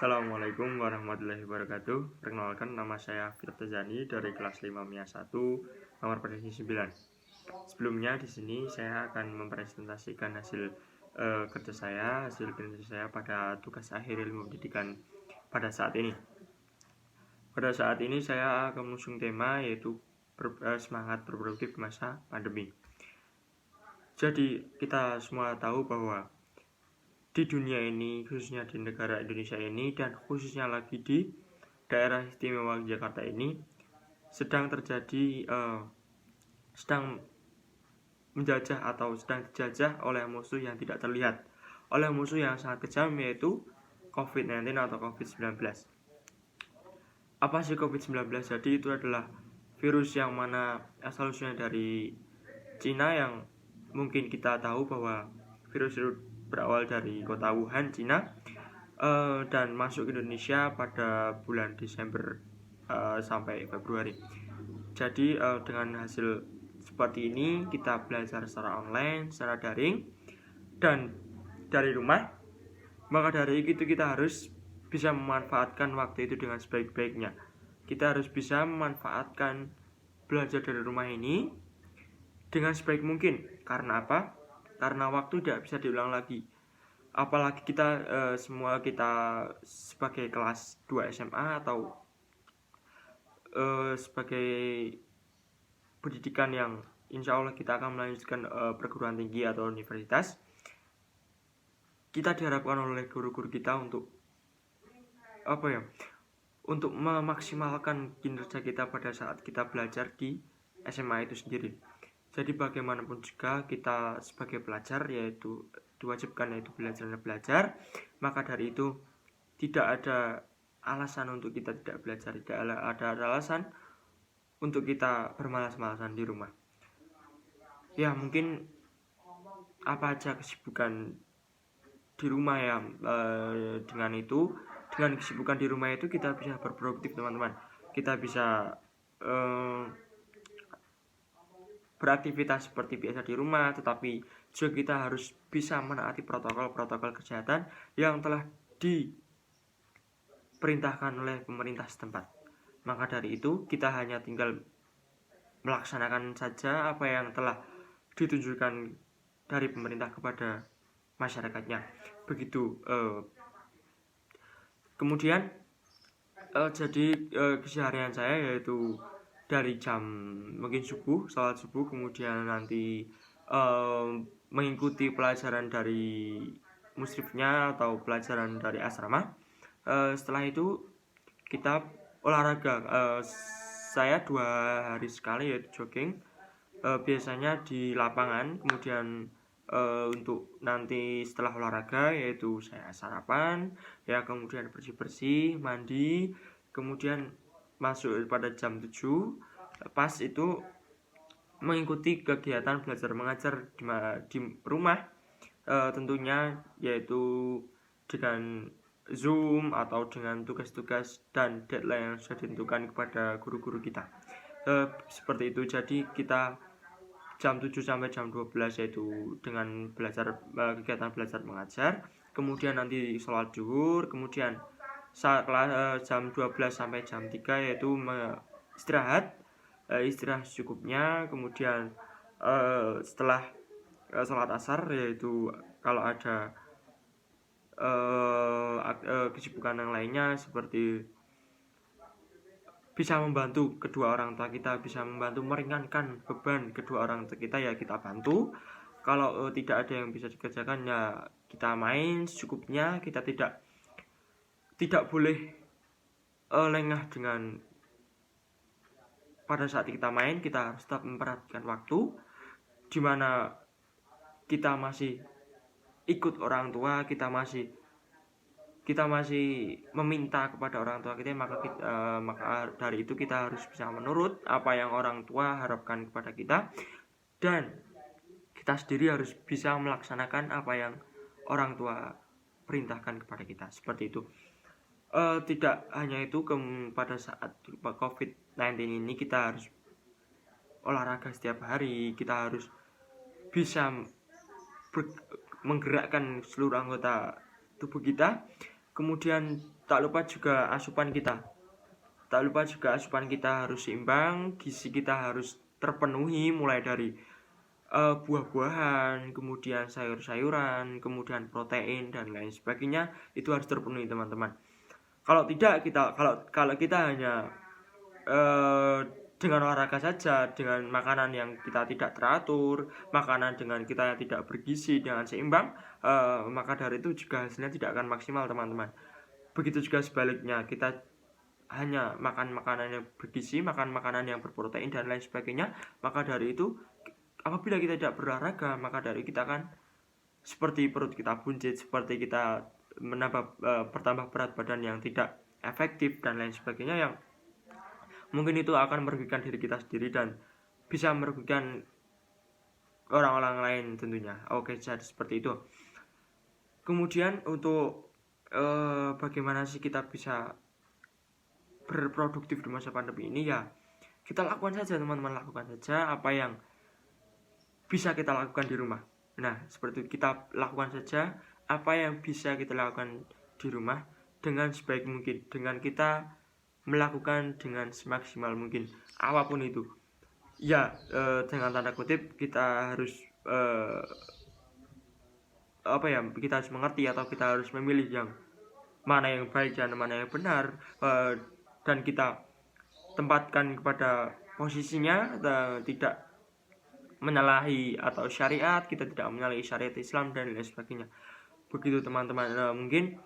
Assalamualaikum warahmatullahi wabarakatuh. Perkenalkan, nama saya Firta Zani dari kelas 5 MIA 1, nomor presentasi 9. Sebelumnya di sini saya akan mempresentasikan hasil kerja saya, hasil kinerja saya pada tugas akhir ilmu pendidikan pada saat ini. Pada saat ini saya akan mengusung tema yaitu semangat berproduktif masa pandemi. Jadi kita semua tahu bahwa di dunia ini, khususnya di negara Indonesia ini, dan khususnya lagi di daerah istimewa Jakarta ini, sedang terjadi sedang menjajah atau sedang dijajah oleh musuh yang tidak terlihat, oleh musuh yang sangat kejam, yaitu COVID-19 atau COVID-19. Apa sih COVID-19? Jadi itu adalah virus yang mana asal-usulnya dari Cina, yang mungkin kita tahu bahwa virus itu berawal dari kota Wuhan, Cina, dan masuk ke Indonesia pada bulan Desember sampai Februari. Jadi dengan hasil seperti ini, kita belajar secara online, secara daring, dan dari rumah. Maka dari itu kita harus bisa memanfaatkan waktu itu dengan sebaik-baiknya. Kita harus bisa memanfaatkan belajar dari rumah ini dengan sebaik mungkin. Karena apa? Karena waktu tidak bisa diulang lagi. Apalagi kita semua kita sebagai kelas 2 SMA atau sebagai pendidikan yang insya Allah kita akan melanjutkan perguruan tinggi atau universitas. Kita diharapkan oleh guru-guru kita untuk untuk memaksimalkan kinerja kita pada saat kita belajar di SMA itu sendiri. Jadi bagaimanapun juga kita sebagai pelajar yaitu diwajibkan yaitu belajar. Maka dari itu tidak ada alasan untuk kita tidak belajar, tidak ada alasan untuk kita bermalas-malasan di rumah. Ya mungkin apa aja kesibukan di rumah ya, dengan kesibukan di rumah itu kita bisa berproduktif teman-teman. Kita bisa beraktivitas seperti biasa di rumah, tetapi juga kita harus bisa menaati protokol-protokol kesehatan yang telah diperintahkan oleh pemerintah setempat. Maka dari itu kita hanya tinggal melaksanakan saja apa yang telah ditunjukkan dari pemerintah kepada masyarakatnya. Begitu. Kemudian jadi keseharian saya yaitu dari jam mungkin sholat subuh, kemudian nanti mengikuti pelajaran dari musrifnya atau pelajaran dari asrama. Setelah itu kita olahraga. Saya 2 hari sekali yaitu jogging, biasanya di lapangan. Kemudian untuk nanti setelah olahraga yaitu saya sarapan ya, kemudian bersih-bersih, mandi, kemudian masuk pada jam 7. Pas itu mengikuti kegiatan belajar mengajar di rumah, tentunya yaitu dengan Zoom atau dengan tugas-tugas dan deadline yang sudah ditentukan kepada guru-guru kita. Seperti itu. Jadi kita jam 7 sampai jam 12 yaitu dengan kegiatan belajar mengajar. Kemudian nanti sholat zuhur, kemudian jam 12 sampai jam 3 yaitu istirahat secukupnya. Kemudian setelah sholat asar yaitu kalau ada kesibukan yang lainnya seperti bisa membantu kedua orang tua kita, bisa membantu meringankan beban kedua orang tua kita, ya kita bantu. Kalau tidak ada yang bisa dikerjakan ya kita main secukupnya. Kita tidak boleh lengah dengan pada saat kita main. Kita harus tetap memperhatikan waktu, dimana kita masih ikut orang tua, kita masih meminta kepada orang tua kita, maka dari itu kita harus bisa menurut apa yang orang tua harapkan kepada kita, dan kita sendiri harus bisa melaksanakan apa yang orang tua perintahkan kepada kita. Seperti itu. Tidak hanya itu, pada saat COVID-19 ini kita harus olahraga setiap hari. Kita harus bisa menggerakkan seluruh anggota tubuh kita. Kemudian tak lupa juga asupan kita. Tak lupa juga asupan kita harus seimbang, gizi kita harus terpenuhi mulai dari buah-buahan, kemudian sayur-sayuran, kemudian protein dan lain sebagainya itu harus terpenuhi teman-teman. Kalau tidak kalau kita hanya dengan olahraga saja, dengan makanan yang kita tidak teratur, makanan dengan kita yang tidak bergizi dengan seimbang, maka dari itu juga hasilnya tidak akan maksimal teman-teman. Begitu juga sebaliknya, kita hanya makan makanan yang bergizi, makan makanan yang berprotein dan lain sebagainya, maka dari itu apabila kita tidak berolahraga, maka dari kita akan seperti perut kita buncit, seperti kita bertambah berat badan yang tidak efektif dan lain sebagainya, yang mungkin itu akan merugikan diri kita sendiri dan bisa merugikan orang-orang lain tentunya. Oke, jadi seperti itu. Kemudian untuk bagaimana sih kita bisa berproduktif di masa pandemi ini, ya kita lakukan saja teman-teman, lakukan saja apa yang bisa kita lakukan di rumah. Nah, seperti itu, kita lakukan saja apa yang bisa kita lakukan di rumah dengan sebaik mungkin, dengan kita melakukan dengan semaksimal mungkin apapun itu. Ya, dengan tanda kutip kita harus kita harus mengerti atau kita harus memilih yang mana yang baik dan mana yang benar, dan kita tempatkan kepada posisinya, tidak menyalahi atau syariat, kita tidak menyalahi syariat Islam dan lain sebagainya. Begitu teman-teman. Mungkin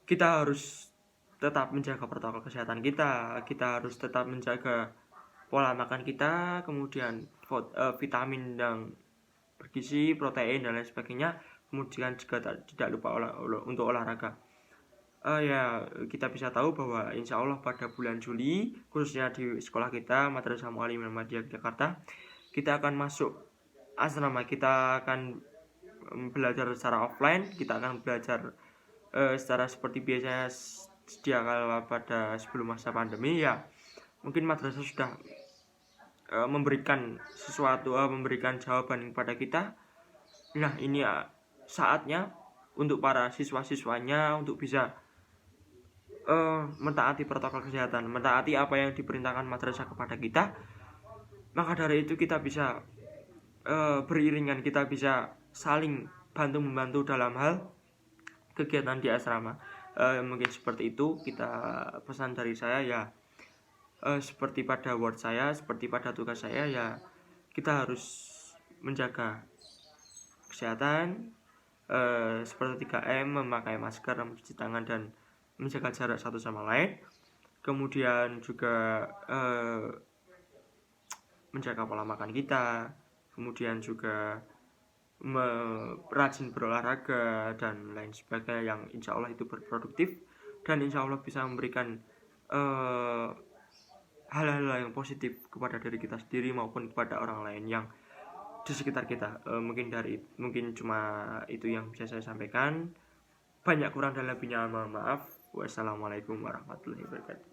kita harus tetap menjaga protokol kesehatan kita harus tetap menjaga pola makan kita, kemudian vitamin yang bergizi, protein dan lain sebagainya. Kemudian juga tidak lupa untuk olahraga. Ya, kita bisa tahu bahwa insya Allah pada bulan Juli, khususnya di sekolah kita Madrasah Mu'allim Muhammadiyah Jakarta, kita akan masuk asrama. Kita akan belajar secara offline, kita akan belajar secara seperti biasanya sejak kala pada sebelum masa pandemi. Ya, mungkin madrasah sudah memberikan sesuatu, memberikan jawaban kepada kita. Nah, ini saatnya untuk para siswa-siswanya untuk bisa mentaati protokol kesehatan, mentaati apa yang diperintahkan madrasah kepada kita. Maka dari itu kita bisa beriringan, kita bisa saling bantu-membantu dalam hal kegiatan di asrama. Mungkin seperti itu kita pesan dari saya, ya. Seperti pada word saya, seperti pada tugas saya, ya kita harus menjaga kesehatan, seperti 3M, memakai masker, mencuci tangan dan menjaga jarak satu sama lain. Kemudian juga menjaga pola makan kita, kemudian juga rajin berolahraga dan lain sebagainya, yang insya Allah itu berproduktif dan insya Allah bisa memberikan hal-hal yang positif kepada diri kita sendiri maupun kepada orang lain yang di sekitar kita. Mungkin cuma itu yang bisa saya sampaikan. Banyak kurang dan lebihnya mohon maaf. Wassalamualaikum warahmatullahi wabarakatuh.